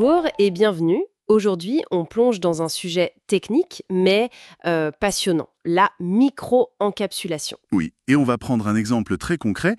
Bonjour et bienvenue. Aujourd'hui, on plonge dans un sujet technique mais passionnant, la micro-encapsulation. Oui, et on va prendre un exemple très concret,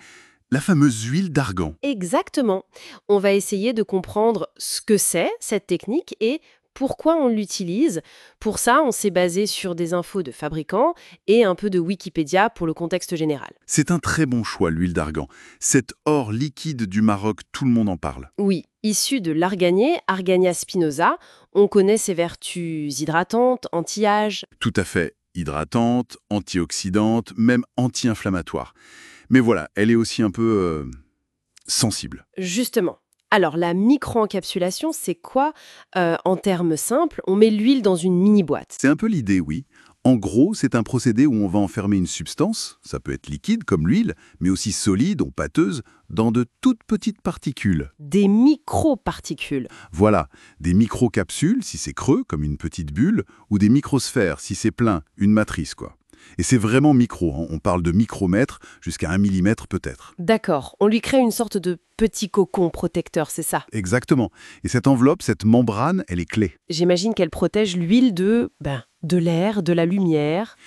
la fameuse huile d'argan. Exactement. On va essayer de comprendre ce que c'est, cette technique, et pourquoi on l'utilise. Pour ça, on s'est basé sur des infos de fabricants et un peu de Wikipédia pour le contexte général. C'est un très bon choix, l'huile d'argan. Cet or liquide du Maroc, tout le monde en parle. Oui, issu de l'arganier, Argania spinosa, on connaît ses vertus hydratantes, anti-âge. Tout à fait hydratante, antioxydante, même anti-inflammatoire. Mais voilà, elle est aussi un peu sensible. Justement. Alors, la micro-encapsulation, c'est quoi en termes simples, on met l'huile dans une mini-boîte. C'est un peu l'idée, oui. En gros, c'est un procédé où on va enfermer une substance, ça peut être liquide comme l'huile, mais aussi solide ou pâteuse, dans de toutes petites particules. Des micro-particules. Voilà, des microcapsules si c'est creux, comme une petite bulle, ou des microsphères si c'est plein, une matrice quoi. Et c'est vraiment micro, hein. On parle de micromètres jusqu'à 1 millimètre peut-être. D'accord, on lui crée une sorte de petit cocon protecteur, c'est ça. Exactement. Et cette enveloppe, cette membrane, elle est clé. J'imagine qu'elle protège l'huile de l'air, de la lumière.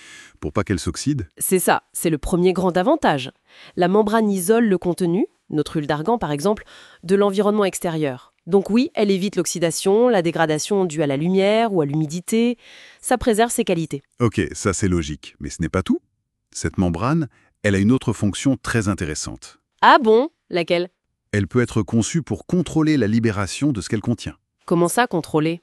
Pour pas qu'elle s'oxyde. C'est ça, c'est le premier grand avantage. La membrane isole le contenu, notre huile d'argan par exemple, de l'environnement extérieur. Donc oui, elle évite l'oxydation, la dégradation due à la lumière ou à l'humidité. Ça préserve ses qualités. Ok, ça c'est logique. Mais ce n'est pas tout. Cette membrane, elle a une autre fonction très intéressante. Ah bon? Laquelle? Elle peut être conçue pour contrôler la libération de ce qu'elle contient. Comment ça, contrôler?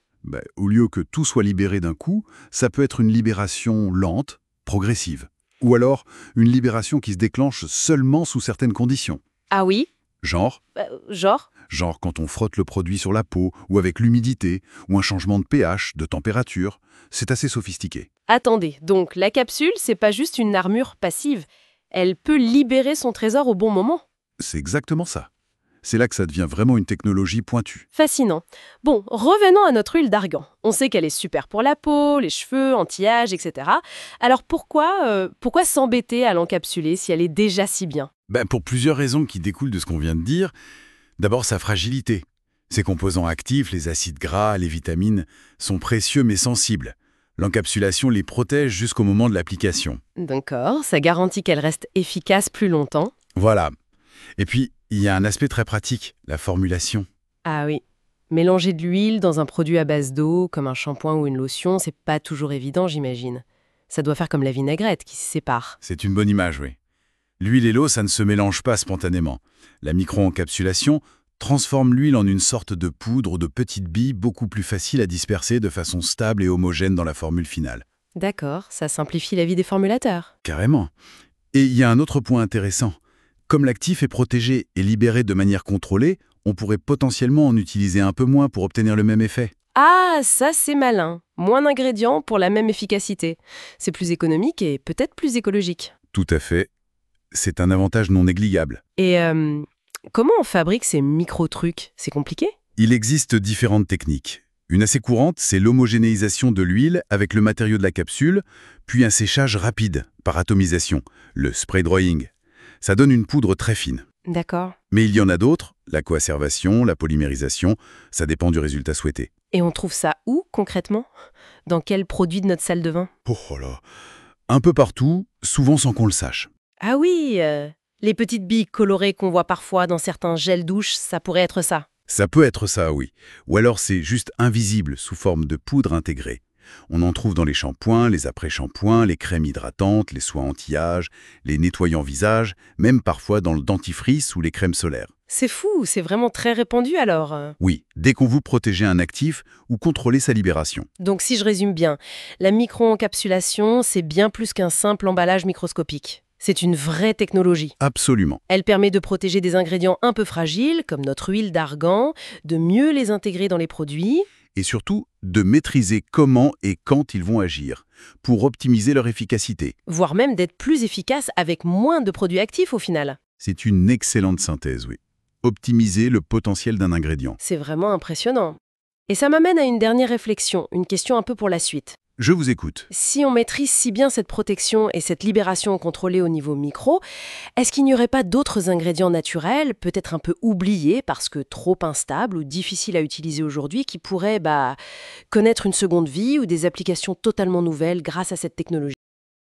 Au lieu que tout soit libéré d'un coup, ça peut être une libération lente, progressive. Ou alors une libération qui se déclenche seulement sous certaines conditions. Ah oui? Genre Genre? Genre quand on frotte le produit sur la peau, ou avec l'humidité, ou un changement de pH, de température. C'est assez sophistiqué. Attendez, donc la capsule, c'est pas juste une armure passive. Elle peut libérer son trésor au bon moment. C'est exactement ça. C'est là que ça devient vraiment une technologie pointue. Fascinant. Bon, revenons à notre huile d'argan. On sait qu'elle est super pour la peau, les cheveux, anti-âge, etc. Alors pourquoi s'embêter à l'encapsuler si elle est déjà si bien? Pour plusieurs raisons qui découlent de ce qu'on vient de dire. D'abord, sa fragilité. Ses composants actifs, les acides gras, les vitamines, sont précieux mais sensibles. L'encapsulation les protège jusqu'au moment de l'application. D'accord, ça garantit qu'elle reste efficace plus longtemps. Voilà. Et puis, il y a un aspect très pratique, la formulation. Ah oui. Mélanger de l'huile dans un produit à base d'eau, comme un shampoing ou une lotion, c'est pas toujours évident, j'imagine. Ça doit faire comme la vinaigrette qui se sépare. C'est une bonne image, oui. L'huile et l'eau, ça ne se mélange pas spontanément. La micro-encapsulation transforme l'huile en une sorte de poudre ou de petite bille beaucoup plus facile à disperser de façon stable et homogène dans la formule finale. D'accord, ça simplifie la vie des formulateurs. Carrément. Et il y a un autre point intéressant. Comme l'actif est protégé et libéré de manière contrôlée, on pourrait potentiellement en utiliser un peu moins pour obtenir le même effet. Ah, ça c'est malin. Moins d'ingrédients pour la même efficacité. C'est plus économique et peut-être plus écologique. Tout à fait. C'est un avantage non négligeable. Et comment on fabrique ces micro-trucs? C'est compliqué? Il existe différentes techniques. Une assez courante, c'est l'homogénéisation de l'huile avec le matériau de la capsule, puis un séchage rapide, par atomisation, le spray drying. Ça donne une poudre très fine. D'accord. Mais il y en a d'autres, la coacervation, la polymérisation, ça dépend du résultat souhaité. Et on trouve ça où, concrètement? Dans quel produit de notre salle de bain? Oh là, un peu partout, souvent sans qu'on le sache. Ah oui, les petites billes colorées qu'on voit parfois dans certains gels douche, ça pourrait être ça. Ça peut être ça, oui. Ou alors c'est juste invisible, sous forme de poudre intégrée. On en trouve dans les shampoings, les après-shampoings, les crèmes hydratantes, les soins anti-âge, les nettoyants visage, même parfois dans le dentifrice ou les crèmes solaires. C'est fou, c'est vraiment très répandu alors. Oui, dès qu'on veut protéger un actif ou contrôler sa libération. Donc si je résume bien, la micro-encapsulation, c'est bien plus qu'un simple emballage microscopique. C'est une vraie technologie. Absolument. Elle permet de protéger des ingrédients un peu fragiles, comme notre huile d'argan, de mieux les intégrer dans les produits. Et surtout, de maîtriser comment et quand ils vont agir, pour optimiser leur efficacité. Voire même d'être plus efficace avec moins de produits actifs au final. C'est une excellente synthèse, oui. Optimiser le potentiel d'un ingrédient. C'est vraiment impressionnant. Et ça m'amène à une dernière réflexion, une question un peu pour la suite. Je vous écoute. Si on maîtrise si bien cette protection et cette libération contrôlée au niveau micro, est-ce qu'il n'y aurait pas d'autres ingrédients naturels, peut-être un peu oubliés parce que trop instables ou difficiles à utiliser aujourd'hui, qui pourraient connaître une seconde vie ou des applications totalement nouvelles grâce à cette technologie ?